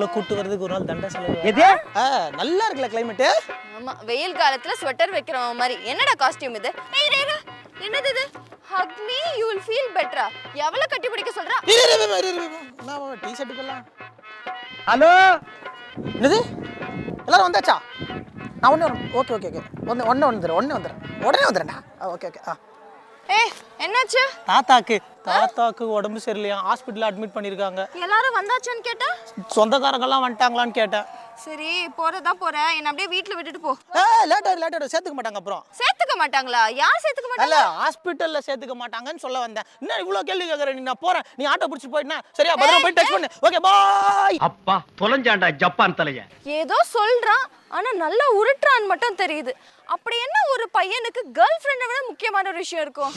உள்ள கூட்டு வரதுக்கு ஒரு நாள் தண்டை செலவு. எது? நல்லா இருக்குல்ல கிளைமேட். ஆமா, வெயில் காலத்துல ஸ்வெட்டர் வைக்கிற மாதிரி. என்னடா காஸ்டியூம் இது? ஏய் ரேரா, என்னது இது? Haq me you will feel பெட்டரா. எவ்வளவு கட்டி பிடிக்க சொல்றா? நான் டி-ஷர்ட் போடலாம். ஹலோ, என்னது? எல்லாரும் வந்தாச்சா? நான் ஒண்ணே ஓகே ஓகே ஓகே. ஒண்ணே வந்துறேன். உடனே வந்துறேன்டா. Okay okay. ஏய், என்னாச்சு? தாத்தாக்கு உடம்பு சரியில்லையா, ஹாஸ்பிடல்ல அட்மிட் பண்ணிருக்காங்க. எல்லாரும் வந்தாச்சான்னு கேட்டா? சொந்தக்காரங்க எல்லாம் வந்துட்டாங்களான்னு கேட்டேன். சரி, போறதா போற. என்ன அப்படியே வீட்ல விட்டுட்டு போ. லேட்டா சேர்த்துக்க மாட்டாங்க. அப்புறம் சேர்த்துக்க மாட்டாங்களா? யார் சேர்த்துக்க மாட்டாங்க? இல்ல, ஹாஸ்பிடல்ல சேர்த்துக்க மாட்டாங்கன்னு சொல்ல வந்தேன். என்ன இவ்ளோ கேள்வி கேக்குற நீ? நான் போறேன், நீ ஆட்டோ பிடிச்சு போயிட்டா சரியா? பத்திரமா போய் டச் பண்ணு. Okay bye. அப்பா தொலைஞ்சாண்டா ஜப்பான் தலைய. ஏதோ சொல்றான், ஆனா நல்லா உருட்டுறான்னு மட்டும் தெரியுது. அப்படி என்ன ஒரு பையனுக்கு கேர்ள் ஃப்ரெண்டை விட முக்கியமான ஒரு விஷயம் இருக்கும்?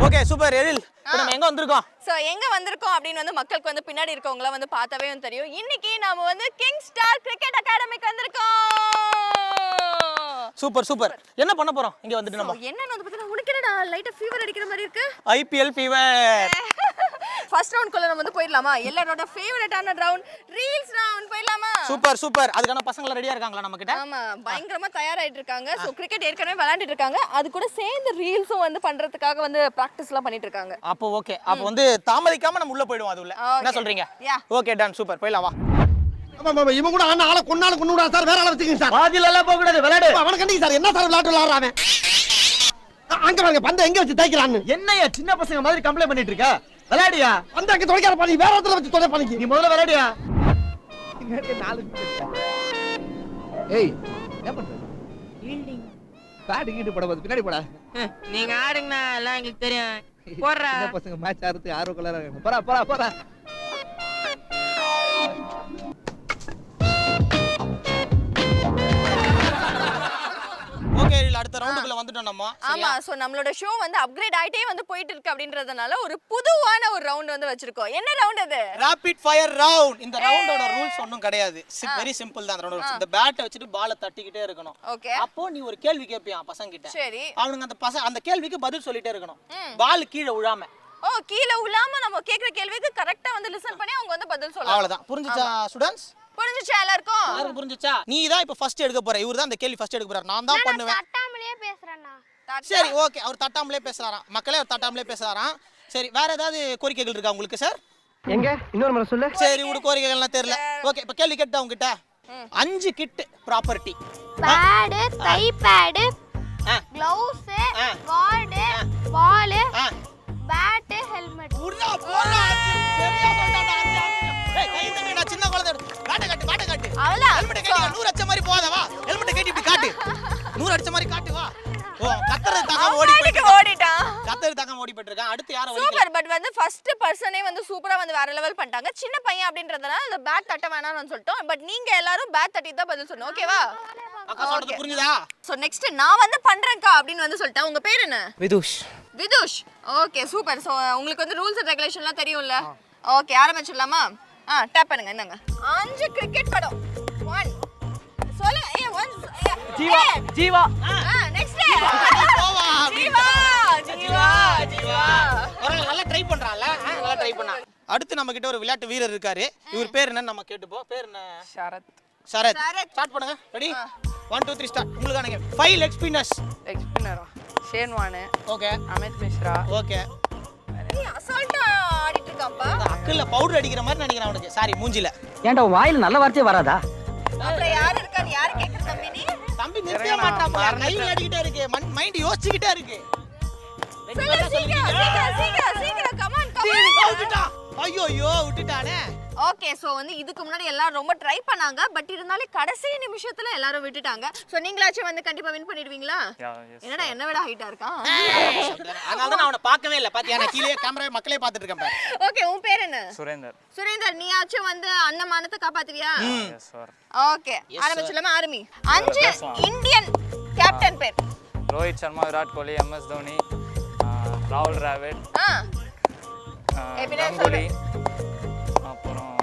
ஓகே சூப்பர் எழில். இப்போ நம்ம எங்க வந்திருக்கோம்? சோ எங்க வந்திருக்கோம் அப்படின்னு வந்து மக்களுக்கு வந்து பின்னாடி இருக்கவங்கள வந்து பார்த்தாவே தெரியும். இன்னைக்கு நாம வந்து கிங் ஸ்டார் கிரிக்கெட் அகாடமிக்கு வந்திருக்கோம். சூப்பர். என்ன பண்ண போறோம் இங்க வந்துட்டு நம்ம? என்னன்னு வந்து பார்த்தா உனக்கு என்னடா லைட்டா ஃபீவர் அடிக்கிற மாதிரி இருக்கு? IPL fever. ஃபர்ஸ்ட் ரவுண்ட் குள்ள நம்ம வந்து போயிடலாமா? எல்லாரோட ஃபேவரட்டான ரவுண்ட் ரீல்ஸ் ரவுண்ட் போயிடலாமா? சூப்பர். அதுக்கான பசங்க ரெடியா இருக்காங்களா நம்ம கிட்ட? ஆமா, பயங்கரமா தயாராயிட்டு இருக்காங்க. சோ கிரிக்கெட் ஏற்கனவே விளையாடிட்டு இருக்காங்க. அது கூட சேர்ந்து ரீல்ஸும் வந்து பண்றதுக்காக வந்து பிராக்டிஸ்லாம் பண்ணிட்டு இருக்காங்க. அப்போ ஓகே. அப்போ வந்து தாமதிக்காம நம்ம உள்ள போய்டுவோம். அது உள்ள என்ன சொல்றீங்க? Okay done. சூப்பர், போய்லாம் வா. ஆமா இவன் கூட ஆள கொன்னால சார். வேற ஆள வச்சுக்கீங்க சார். பாதில எல்லாம் போக கூடாது. விளையாடு. அவன கண்டிங்க சார். என்ன சார் விளையாடுறான் அவன்? அங்க பாருங்க, பந்த எங்க வச்சு தேய்க்கறான்னு. என்னையா சின்ன பசங்க மாதிரி கம்ப்ளைண்ட் பண்ணிட்டு இருக்க? விளையாடியா? பந்த அங்க தொலைக்கார பாதி வேற இடத்துல வச்சு தொலை பண்ணிக்க. நீ முதல்ல விளையாடியா? ஏய், என்ன பண்ற? ஃபீல்டிங். பேட் கீடு போட போது பின்னாடி போடா. நீங்க ஆடுங்கண்ணா, எல்லாம் எங்களுக்கு தெரியும். போடுறா. சின்ன பசங்க மேட்ச் ஆடுறது ஆர்வக்குள்ளா இருக்காங்க. போடா. ஓகே, அடுத்த ரவுண்டுக்குள்ள வந்துட்டோம் நம்ம. ஆமா, சோ நம்மளோட ஷோ வந்து அப்கிரேட் ஆயிட்டே வந்து போயிட்டு இருக்கு அப்படின்றதுனால ஒரு புதுவான ஒரு ரவுண்ட் வந்து வச்சிருக்கோம். என்ன ரவுண்ட் அது? Rapid fire round. இந்த ரவுண்டோட ரூல்ஸ் ஒண்ணும் கிடையாது. வெரி சிம்பிள் தான் ரவுண்ட். இந்த பேட்டை வச்சிட்டு பாலை தட்டிக்கிட்டே இருக்கணும். ஓகே. அப்போ நீ ஒரு கேள்வி கேட்பியா பசங்க கிட்ட. சரி. அவனுங்க அந்த கேள்விக்கு பதில் சொல்லிட்டே இருக்கணும். பால் கீழே விழாம. ஓ, கீழ உலாம நம்ம கேக்குற கேள்விக்கு கரெக்ட்டா வந்து லிசன் பண்ணி அவங்க வந்து பதில் சொல்லலாம். அவ்வளவுதான். புரிஞ்சுச்சா ஸ்டூடண்ட்ஸ்? புரிஞ்சுச்சா எல்லாருக்கும்? எல்லாருக்கும் புரிஞ்சுச்சா? நீ தான் இப்ப ஃபர்ஸ்ட் எடுக்க போற. இவரு தான் அந்த கேள்வி ஃபர்ஸ்ட் எடுக்க போறாரு. நான் தான் பண்ணுவேன். தட்டாமலே பேசுறேன்னா. சரி ஓகே. அவர் தட்டாமலே பேசுறாராம். மக்களே அவர் தட்டாமலே பேசுறாராம். சரி, வேற ஏதாவது கோரிக்கைகள் இருக்கா உங்களுக்கு சார்? எங்க இன்னொரு முறை சொல்லு. சரி, உங்க கோரிக்கைகள்லாம் தெரியல. ஓகே, இப்ப கேள்வி கேட்டா உங்ககிட்ட 5 கிட் ப்ராப்பர்ட்டி. பேட், தை பேட், க்ளவுஸ், கார்டு, பால், பேட், ஹெல்மெட். உடா போடா. சரியா சொல்றடா. ஏய், கை தட்டிடா சின்ன குழந்தை. காட்டு காட்டு. அவளா? ஹெல்மெட் கேட்டி 100 அடிச்ச மாதிரி போகாத வா. ஹெல்மெட் கேட்டி இப்படி காட்டு. 100 அடிச்ச மாதிரி காட்டு வா. ஓ, கத்தறதுக்காக ஓடிட்டான். கத்தறதுக்காக ஓடி போயிட்டிருக்கான். அடுத்து யாரை வலிக்க? சூப்பர். பட் வந்து ஃபர்ஸ்ட் பர்சனே வந்து சூப்பரா வந்து வேற லெவல் பண்ணிட்டாங்க. சின்ன பையன் அப்படின்றதனால அந்த பேட் தட்ட வேணாம்னு சொல்லிட்டோம். பட் நீங்க எல்லாரும் பேட் தட்டி தான் பதில் சொல்லணும். ஓகேவா? அக்கா சொல்றது புரியுதா? சோ நெக்ஸ்ட் நான் வந்து பண்றேன்க்கா அப்படின்னு வந்து சொல்லிட்டேன். உங்க பேர் என்ன? விதுஷ். Okay super. சோ உங்களுக்கு வந்து ரூல்ஸ் அண்ட் ரெகுலேஷன்லாம் தெரியும்ல? ஓகே, ஆரம்பிச்சிடலாமா? டேப் பண்ணுங்க. என்னங்க 5 கிரிக்கெட் படம். 1 சொல்லுங்க. 1 ஜீவா. நெக்ஸ்ட் போவா. ஜீவா. நல்லா ட்ரை பண்றான்ல. நல்லா ட்ரை பண்ணா. அடுத்து நம்ம கிட்ட ஒரு விளையாட்டு வீரர் இருக்காரு. இவர் பேர் என்னன்னு நம்ம கேட்டுப்போம். பேர் என்ன? சரத். ஸ்டார்ட் பண்ணுங்க. ரெடி? 1 2 3 ஸ்டார்ட். உங்களுக்கானங்க 5 லெக் ஸ்பின்னர்ஸ். எக்ஸ்பின்னரா? Shane Warne. Okay. Amit Mishra. Okay. நீ அசால்ட்டா ஆடிட்டு இருக்காம்பா. அக்கல்ல பவுடர் அடிக்கிற மாதிரி நினைக்கிறேன் அவனுக்கு. சாரி, மூஞ்சில. ஏன்டா உன் வாயில நல்ல வார்த்தையே வராதா? அப்புறம் யார் இருக்கான்னு யார் கேக்குற தம்பி நீ? தம்பி நிறுத்தவே மாட்டான் போல. கை விளையாடிக்கிட்டே இருக்கு. மைண்ட் யோசிச்சுக்கிட்டே இருக்கு. சீக்கிரம் கம் ஆன். அவுட்டுடா. ஐயோ விட்டுட்டானே. ஓகே சோ வந்து இதுக்கு முன்னாடி எல்லாரும் ரொம்ப ட்ரை பண்ணாங்க பட் இருந்தாலும் கடைசி நிமிஷத்துல எல்லாரும் விட்டுட்டாங்க. சோ நீங்களாச்சும் வந்து கண்டிப்பா வின் பண்ணிடுவீங்களா? என்னடா என்ன விட ஹைட்டா இருக்கான். அதனால தான் நான் அவனை பார்க்கவே இல்ல. பாத்தியா நான் கீழே கேமரா மக்களே பார்த்துட்டு இருக்கேன் பாரு. ஓகே உன் பேர் என்ன? சுரேந்தர் நீயாச்சும் வந்து அன்னமானத்தை காப்பாத்துவியா? எஸ் சார் ஓகே ஆரம்பிச்சலாமா? ஆர்மி 5 இந்தியன் கேப்டன் பேர். ரோஹித் சர்மா, விராட் கோலி, எம்எஸ் தோனி, ராகுல் டிராவிட், கங்குலி, அப்புறம்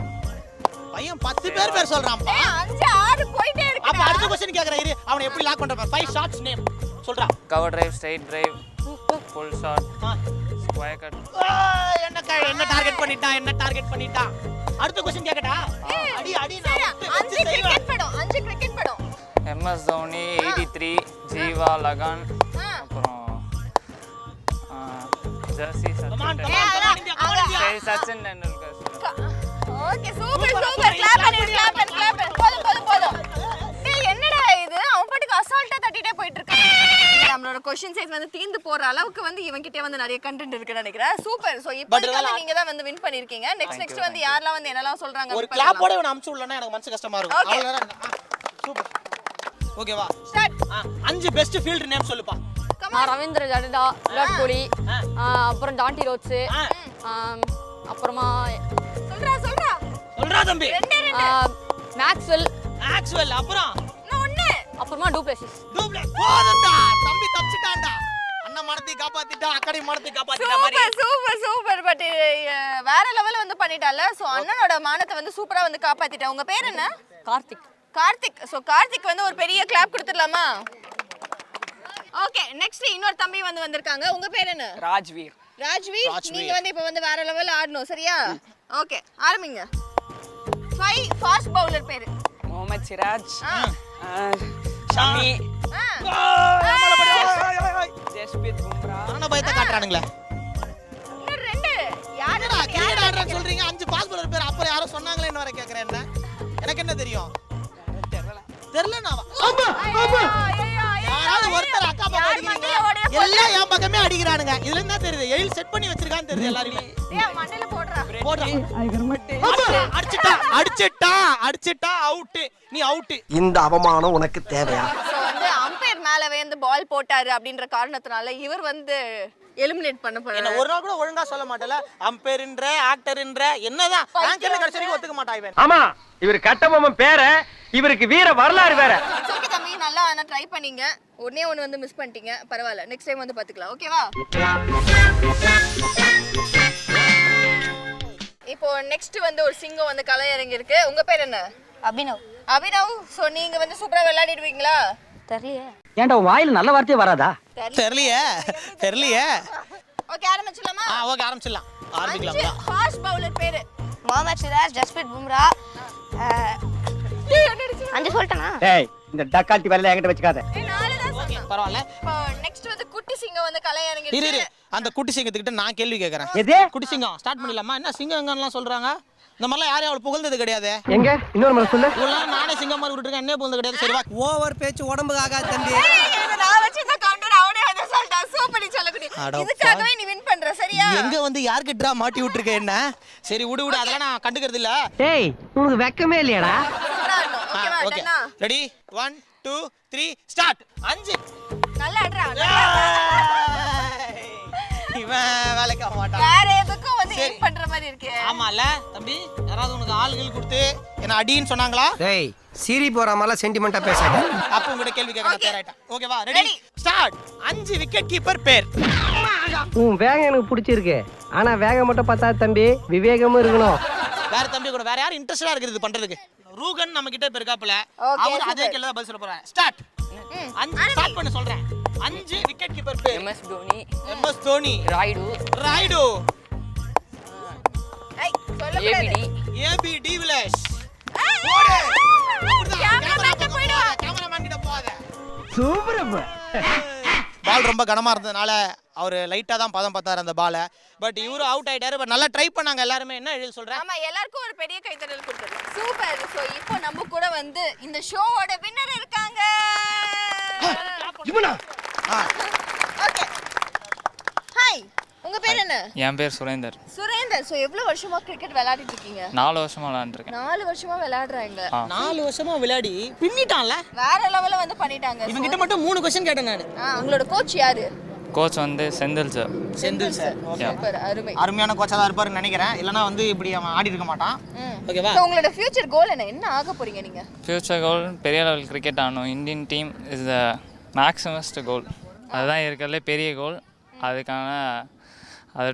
பையன் 10 பேர் சொல்றான்ப்பா. 5 6 போயிட்டே இருக்கு. அப்ப அடுத்த क्वेश्चன் கேக்குறேன் இரு. அவனை எப்படி லாக் பண்ற? 5 ஷாட்ஸ் நேம் சொல்றா. Cover drive, straight drive, full shot, square cut. என்ன டார்கெட் பண்ணிட்டான்? அடுத்த क्वेश्चन கேக்கடா. அடி 5 கிரிக்கெட் படம். எம்எஸ் தோனி 83, ஜீவா, லகான், அப்புறம் Jersey Sachin Tendulkar. Okay super clap போதும். டேய் என்னடா இது? அவன் பாட்டுக்கு அசால்ட்டா தட்டிட்டே போயிட்டு இருக்கான். நம்மளோட क्वेश्चन சைஸ் வந்து தீந்து போற அளவுக்கு வந்து இவன்கிட்ட வந்து நிறைய கண்டென்ட் இருக்குன்னு நினைக்கிறேன். சூப்பர். சோ இப்போ நீங்க தான் வந்து வின் பண்ணிருக்கீங்க. நெக்ஸ்ட் வந்து யாரெல்லாம் வந்து என்னலாம் சொல்றாங்க ஒரு கிளாப்போட இவனை அம்ச்சு விடலனா எனக்கு மனசு கஷ்டமா இருக்கும். அவ்வளவுதான். சூப்பர். ஓகேவா? ஸ்டார்ட். 5 பெஸ்ட் ஃபீல்ட் நேம் சொல்லுப்பா. ரவீந்திர ஜடேஜா, விராட் கோலி, அப்புறம் ஜான்டி ரோட்ஸ், அப்புறமா சொல்றா தம்பி. மேக்ஸ்வெல், அப்புறம் அப்புறமா டூப்ளசிஸ். போதும்டா தம்பி தப்பிச்சிட்டான்டா. அண்ணன் மரத்தை காப்பாத்திட்டா, அக்கடி மரத்தை காப்பாத்திட்ட மாதிரி. சூப்பர் பட் வேற லெவல்ல வந்து பண்ணிட்டால. சோ அண்ணனோட மானத்தை வந்து சூப்பரா வந்து காப்பாத்திட்ட. உங்க பேர் என்ன? கார்த்திக். சோ கார்த்திக் வந்து ஒரு பெரிய கிளாப் கொடுத்துடலாமா? ஓகே நெக்ஸ்ட் இன்னொரு தம்பி வந்து வந்திருக்காங்க. உங்க பேர் என்ன? ராஜ்வீர். நீங்க வந்து இப்போ வந்து வேற லெவல்ல ஆடணும் சரியா? ஓகே ஆரம்பிங்க. 5 ஃபாஸ்ட் பவுலர் பேரு. முகமது சிராஜ், ஷமி, ஜஸ்பிரித் பும்ரா. அண்ணா பயத்தை காட்டுறானுங்களே. இன்னும் 2 யாருடா கிரிக்கெட் ஆடுறன்னு சொல்றீங்க. 5 ஃபாஸ்ட் பவுலர் பேர் அப்புறம் யாரோ சொன்னாங்களே என்ன வர கேக்குறேன். என்ன எனக்கு என்ன தெரியும்? தெரியலனா யாராவது ஒருத்தர் அக்கா பக்கம் அடிக்கிறீங்க. எல்லாம் என் பக்கமே அடிக்கிறானுங்க. இதுல என்ன தெரியுது? எயில் செட் பண்ணி வச்சிருக்கான்னு தெரியுது எல்லாருமே. ஏய் மண்டையில போடுறா. அடிச்சிட்டா அவுட். நீ அவுட். இந்த அவமானம் உனக்கு தேவையா? சோ வந்து அம்பையர் மேலவே வந்து பால் போட்டாரு அப்படின்ற காரணத்தினால இவர் வந்து எலிமினேட் பண்ண போறாரு. என்ன ஒரு நாள் கூட ஒழுங்கா சொல்ல மாட்டல. அம்பையர்ன்ற ஆக்டர்ன்ற என்னதான் ஆங்கர்ல கடைசி வரைக்கும் ஒத்துக்க மாட்டான் இவன். ஆமா இவர் கட்டபொம்மன் பேர, இவருக்கு வீர வரலாறு வேற. ஓகே தம்பி நல்லா ஆனா ட்ரை பண்ணீங்க. ஒண்ணு வந்து மிஸ் பண்ணிட்டீங்க. பரவாயில்லை நெக்ஸ்ட் டைம் வந்து பாத்துக்கலாம். ஓகேவா? இப்போ நெக்ஸ்ட் வந்து ஒரு சிங்கம் வந்து களம் இறங்கி இருக்கு. உங்க பேர் என்ன? அபினவ். சோ நீங்க வந்து சூப்பரா விளையாடிடுவீங்களா? தெரியலையே. ஏன்டா வாயில நல்ல வார்த்தையே வராதா? தெரியலையே. ஓகே ஆரம்பிச்சலாமா? ஓகே ஆரம்பிச்சலாம். ஆரம்பிக்கலாம். ஃபாஸ்ட் பவுலர் பேரு. முகமது சிராஜ், ஜஸ்பிரித் பும்ரா. 5 சொல்லிட்டேனா? டேய் இந்த டக்கால்ட்டி வேலைய என்கிட்ட வச்சுக்காத. 4 தான் ஓகே சொன்னேன். பரவாயில்லை. இப்போ நெக்ஸ்ட் வந்து குட்டி சிங்கம் வந்து களம் இறங்கி இரு இருக்கு. அந்த குட்டி சிங்கத்துக்கிட்ட நான் கேள்வி கேட்கறேன். எது? குட்டி சிங்கம் ஸ்டார்ட் பண்ணிடலாமா? என்ன சிங்கம் எங்கலாம் சொல்றாங்க? இந்த மாதிரிலாம் யாரையும் அவளை புகழ்ந்தது கிடையாது. எங்க இன்னொரு முறை சொல்லு. இவ்வளவு நானே சிங்கம் மாதிரி விட்டுருக்கேன். என்ன புகழ்ந்தது கிடையாது. சரி வா. ஓவர் பேச்சு உடம்புக்கு ஆகாது தம்பி. நான் வச்சிருந்த கவுண்டர் அவனே வந்து சொல்லிட்டான். சூப்பர் சொல்லக்குடி. இதுக்காகவே நீ வின் பண்ற சரியா? எங்க வந்து யாருக்கு ட்ரா மாட்டி விட்டுருக்க என்ன? சரி விடு அதெல்லாம் நான் கண்டுக்கிறது இல்ல. டேய் உனக்கு வெக்கமே இல்லையாடா? ஓகேவா? ஓகே டன்னா. Ready 1 2 3 start. 5 நல்லா அட்ரா. இவன் வேலைக்கு ஆக மாட்டான். வேற எதுக்கும் வந்து வின் பண்ற மாதிரி இருக்கு. ஆமால தம்பி யாராவது உனக்கு ஆளுகள் கொடுத்து என்ன அடின்னு சொன்னாங்களா? டேய் சீரி போற மாதிரி சென்டிமெண்டா பேசாத. அப்ப உங்ககிட்ட கேள்வி கேட்க நான் தயாராயிட்டேன். ஓகேவா? Ready start. 5 விக்கெட் கீப்பர் பேர். உன் வேகம் எனக்கு பிடிச்சிருக்கு. ஆனா வேகம் மட்டும் பத்தாது தம்பி, விவேகமும் இருக்கணும். வேற தம்பி கூட வேற யாரும் இன்ட்ரெஸ்டா இருக்குது இது பண்றதுக்கு? ரூகன் நம்ம கிட்ட இருக்காப்ல. அவர் அதே கேள்வி தான் பதில் சொல்ல போறாரு. ஸ்டார்ட். 5 ஸ்டார்ட் பண்ண சொல்றேன். 5 விக்கெட் கீப்பர் பேர். எம்எஸ் தோனி, ராய்டு, ஏய் சொல்லக்கூடாது. AB de Villiers. கேமராமேன் கிட்ட போகாத. சூப்பர். பால் ரொம்ப கனமா இருந்ததுனால அவர் லைட்டா தான் பதம் பார்த்தாரு அந்த பாலை. பட் இவரு அவுட் ஆயிட்டாரு. பட் நல்லா ட்ரை பண்ணாங்க எல்லாருமே. என்ன எழுதி சொல்றேன்? ஆமா எல்லாருக்கும் ஒரு பெரிய கைத்தட்டல் கொடுத்தது. சூப்பர். சோ இப்போ நம்ம கூட வந்து இந்த ஷோவோட வின்னர் இருக்காங்க. இவனா? ஓகே. ஹாய். உங்க பேர் என்ன? என் பேர் சுரேந்தர். சுரேந்தர். சோ எவ்வளவு வருஷமா கிரிக்கெட் விளையாடிட்டு இருக்கீங்க? 4 வருஷமா விளையாண்டுருக்கேன். 4 வருஷமா விளையாடுறாங்க. 4 வருஷமா விளையாடி பின்னிட்டான்ல. வேற லெவல்ல வந்து பண்ணிட்டாங்க. இவங்க கிட்ட மட்டும் 3 क्वेश्चन கேட்டேன் நானு. உங்களோட கோச் யாரு? கோச் வந்து Senthil sir. Senthil sir. Super, அருமை. அருமையான கோச்சா தான் இருப்பாருன்னு நினைக்கிறேன். இல்லனா வந்து இப்படி அவன் ஆடி இருக்க மாட்டான். ஓகேவா? சோ உங்களோட ஃபியூச்சர் கோல் என்ன ஆக போறீங்க நீங்க? ஃபியூச்சர் கோல் பெரிய லெவல் கிரிக்கெட் ஆடணும். இந்தியன் டீம் இஸ் த மேக்ஸிமஸ்ட் கோல். அதுதான் இருக்கிறதுலே பெரிய கோல். அதுக்கான அதை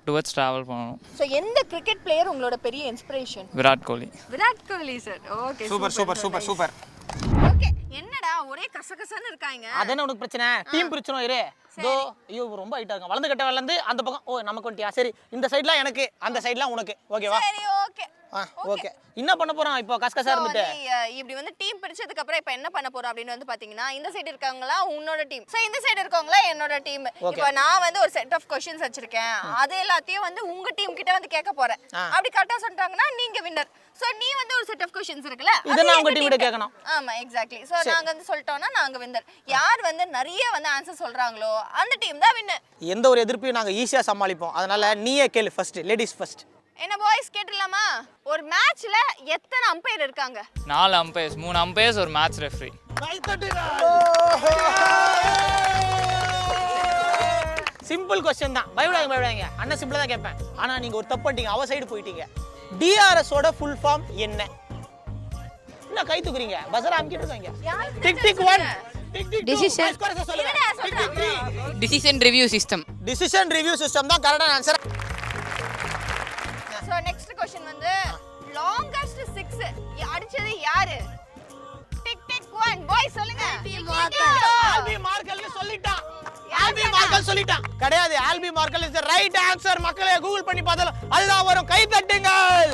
டுவர்ட்ஸ் ட்ராவல் பண்ணணும். சோ எந்த கிரிக்கெட் பிளேயர் உங்களோட பெரிய inspiration? Virat Kohli. Virat Kohli sir. Okay, super. Okay, என்னடா ஒரே கசகசன்னு இருக்காங்க? அதென்ன உனக்கு பிரச்சனை? டீம் பிரிச்சணும் இரு. தோ ஐயோ ரொம்ப ஹைட்டா இருக்கான். வலந்து கட்ட வலந்து அந்த பக்கம். ஓ நமக்கு வந்துட்டியா? சரி, இந்த சைடுலாம் எனக்கு, அந்த சைடுலாம் உனக்கு. ஓகேவா? சரி, ஓகே. ஓகே. என்ன பண்ண போறோம் இப்போ கசகசா இருந்துட்டு? இப்படி வந்து டீம் பிரிச்சதுக்கு அப்புறம் இப்போ என்ன பண்ண போறோம் அப்படின்னு வந்து பாத்தீங்கன்னா, இந்த சைடு இருக்கவங்களா உன்னோட டீம், சோ இந்த சைடு இருக்கவங்களா என்னோட டீம். இப்போ நான் வந்து ஒரு செட் ஆஃப் क्वेश्चंस வச்சிருக்கேன். அது எல்லாத்தையும் வந்து உங்க டீம் கிட்ட வந்து கேட்க போறேன். அப்படி கரெக்ட்டா சொல்லிட்டாங்கன்னா நீங்க வின்னர். சோ நீ வந்து ஒரு செட் ஆஃப் क्वेश्चंस இருக்குல, இத நான் உங்க டீம் கிட்ட கேட்கணும். ஆமா, எக்ஸாக்ட்லி. சோ நாங்க வந்து சொல்லிட்டோம்னா நாங்க வின்னர். யார் வந்து நிறைய வந்து ஆன்சர் சொல்றாங்களோ அந்த டீம் தான் வின்னர். எந்த ஒரு எதிர்ப்பையும் நாங்க ஈஸியா சமாளிப்போம். அதனால நீயே கேளு ஃபர்ஸ்ட். Ladies first. என்ன பாய்ஸ் கேட்டலாமா? ஒரு மேட்ச்ல எத்தனை அம்பையர் இருக்காங்க? 4 அம்பையர்ஸ், 3 அம்பையர்ஸ், ஒரு மேட்ச் ரெஃப்ரி. சிம்பிள் क्वेश्चन தான். பயப்படாதீங்க. அண்ணா சிம்பிளா தான் கேட்பேன். ஆனா நீங்க ஒரு தப்பு பண்ணிட்டீங்க. அவ சைடு போயிட்டீங்க. DRS ஓட ஃபுல் ஃபார்ம் என்ன? என்ன கை தூக்குறீங்க? பஸர் அமுக்கிட்டு இருக்காங்க. Tick tick 1, tick tick 2. Decision. சொல்லுங்க. Tick tick 3. Decision review system. Decision review system தான் கரெக்டான ஆன்சர். சோ நெக்ஸ்ட் क्वेश्चन வந்து லாங்கஸ்ட் 6 அடிச்சது யாரு? Tick tick 1. பாய் சொல்லுங்க. ஆல்பி மார்க்கல் சொல்லிட்டான். ஆல்பி மார்க்கல் சொல்லிட்டான். கிடையாது, Alby மார்க்கல் is the right answer. மக்களே கூகுள் பண்ணி பார்த்தாலும் அதுதான் வரும். கை தட்டுங்கள்.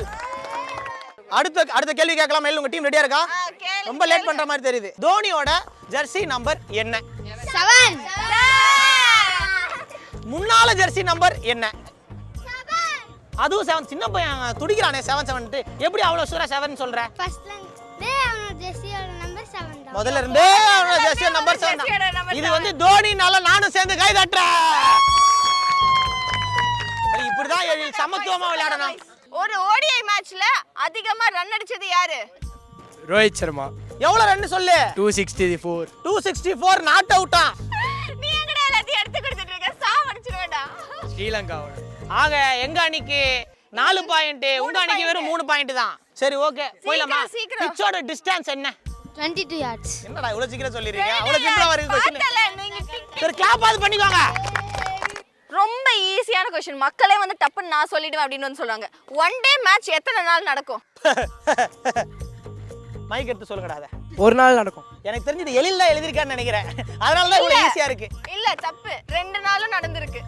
அடுத்த கேள்வி கேட்கலாம். மேல உங்க டீம் ரெடியா இருக்கா? ரொம்ப லேட் பண்ற மாதிரி தெரியுது. தோனியோட ஜெர்சி நம்பர் என்ன? 7. முன்னால ஜெர்சி நம்பர் என்ன? அதுவும் 7. சின்ன பையன் துடிக்கிறானே 7 எப்படி அவ்வளவு சூரா 7 சொல்ற? ஃபர்ஸ்ட்ல இருந்தே அவனோட ஜெர்சியோட நம்பர் 7 தான். முதல்ல இருந்தே அவனோட ஜெர்சி நம்பர் 7 தான். இது வந்து தோனினால நானும் சேர்ந்து கை தட்டுறேன். இப்படிதான் சமத்துவமா விளையாடணும். ஒரு ஓடிஐ மேட்ச்ல அதிகமா ரன் அடிச்சது யாரு? ரோஹித் சர்மா. எவ்வளவு ரன் சொல்லு? 264. 264 நாட் அவுட்டா? நீ எங்கடா எல்லாத்தையும் எடுத்து கொடுத்துட்டு இருக்க? சாவடிச்சிடுவேடா. ஸ்ரீலங்கா. ஆக எங்க அணிக்கு 4 பாயிண்ட், உங்க அணிக்கு வெறும் 3 பாயிண்ட் தான். சரி, ஓகே, போய்லாமா? பிட்சோட டிஸ்டன்ஸ் என்ன? 22 yards. என்னடா இவ்வளவு சீக்கிரம் சொல்லிருக்கீங்க? அவ்வளவு சிம்பிளா வருது क्वेश्चन. சரி, கிளாப் ஆது பண்ணிக்கோங்க. ரொம்ப ஈஸியான क्वेश्चन. மக்களே வந்து டப்புன்னு நான் சொல்லிடுவேன் அப்படின்னு வந்து சொல்றாங்க. ஒன் டே மேட்ச் எத்தனை நாள் நடக்கும்? மைக் எடுத்து சொல்லுங்கடா. அத ஒரு நாள் நடக்கும். எனக்கு தெரிஞ்சது எழில்ல எழுதிருக்கான்னு நினைக்கிறேன். அதனால தான் இவ்வளவு ஈஸியா இருக்கு. இல்ல, தப்பு. 2 நாளும் நடந்திருக்கு.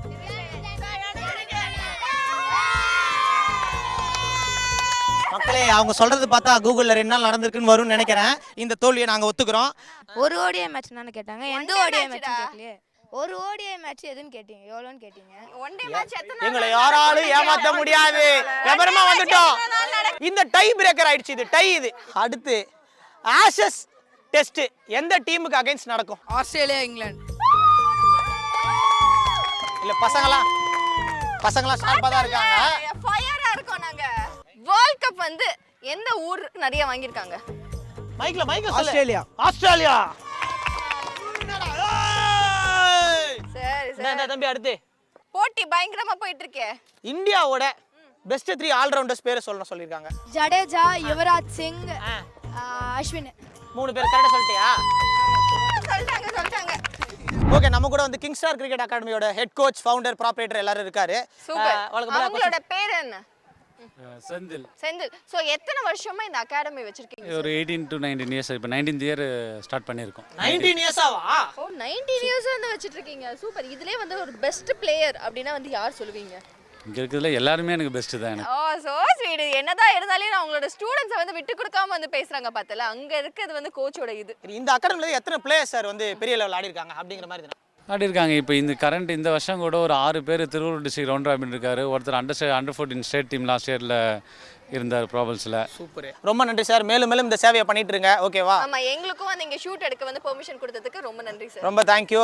மக்களே, அவங்க சொல்றது பார்த்தா கூகுள்ல 2 நாள் நடந்திருக்குன்னு வரும்னு நினைக்கிறேன். இந்த தோல்வியை நாங்க ஒத்துக்கிறோம். ஒரு ஓடிஐ மேட்ச் தானே கேட்டாங்க. எந்த ஓடிஐ மேட்ச் கேட்கலையே. ஒரு ஓடிஐ மேட்ச் எதுன்னு கேட்டீங்க? எவ்வளோன்னு கேட்டீங்க? ஒன் டே மேட்ச் எத்தனை எங்களை யாராலும் ஏமாத்த முடியாது. விபரமா வந்துட்டோம். இந்த டை பிரேக்கர் ஆயிடுச்சு. இது டை. இது அடுத்து ஆஷஸ் டெஸ்ட் எந்த டீமுக்கு அகைன்ஸ்ட் நடக்கும்? ஆஸ்திரேலியா, இங்கிலாந்து. இல்ல, பசங்களாம் ஷார்ப்பா தான் இருக்காங்க. ஃபயரா இருக்கோம் நாங்க. வேர்ல்ட் கப் வந்து எந்த ஊர் நிறைய வாங்கிருக்காங்க? மைக்ல சொல்லு. ஆஸ்திரேலியா. சரி. தம்பி, அடுத்து போட்டி பயங்கரமா போயிட்டு இருக்கே. இந்தியாவோட பெஸ்ட் 3 ஆல்ரவுண்டர்ஸ் பேரை சொல்லிருக்காங்க. ஜடேஜா, யுவராஜ் சிங், அஸ்வின். 3 பேர் கரெக்டா சொல்லிட்டியா? சொல்லிட்டாங்க. ஓகே, நம்ம கூட வந்து கிங் ஸ்டார் கிரிக்கெட் அகாடமியோட ஹெட் கோச், ஃபவுண்டர், ப்ராப்ரைட்டர் எல்லாரும் இருக்காரு. சூப்பர். அவங்களோட பேர் என்ன? செந்தில். சோ எத்தனை வருஷமா இந்த அகாடமி வச்சிருக்கீங்க? ஒரு 18 to 19 இயர்ஸ். இப்போ 19th இயர் ஸ்டார்ட் பண்ணியிருக்கோம். 19 இயர்ஸாவா? ஓ, 19 இயர்ஸ் வந்து வச்சிட்டு இருக்கீங்க. சூப்பர். இதுலயே வந்து ஒரு பெஸ்ட் பிளேயர் அப்படினா வந்து யார் சொல்லுவீங்க? இங்க இருக்கிறதுல எல்லாருமே எனக்கு பெஸ்ட் தான். எனக்கு ஓ, சோ ஸ்வீட். என்னதான் இருந்தாலும் அவங்களோட ஸ்டூடண்ட்ஸை வந்து விட்டு கொடுக்காம வந்து பேசுறாங்க பார்த்தல. அங்க இருக்குது வந்து கோச்சோட இது. இந்த அகாடமில எத்தனை பிளேயர்ஸ் சார் வந்து பெரிய லெவல் ஆடி இருக்காங்க அப்படிங்கிற மாதிரி தான ஆடி இருக்காங்க. இப்போ இந்த வருஷம் கூட ஒரு 6 பேர் திருவள்ளூர் டிஸ்ட்ரிக்ட் ரவுண்ட் ராபின் இருக்காரு. ஒருத்தர் அண்டர் 14 ஸ்டேட் டீம் லாஸ்ட் இயர்ல இருந்தார் ப்ராபல்ஸ்ல. சூப்பர். ரொம்ப நன்றி சார். மேலும் இந்த சேவையை பண்ணிட்டு இருங்க. ஓகேவா? ஆமா, எங்களுக்கும் வந்து இங்க ஷூட் எடுக்க வந்து பெர்மிஷன் கொடுத்ததுக்கு ரொம்ப நன்றி சார். ரொம்ப தேங்க்யூ.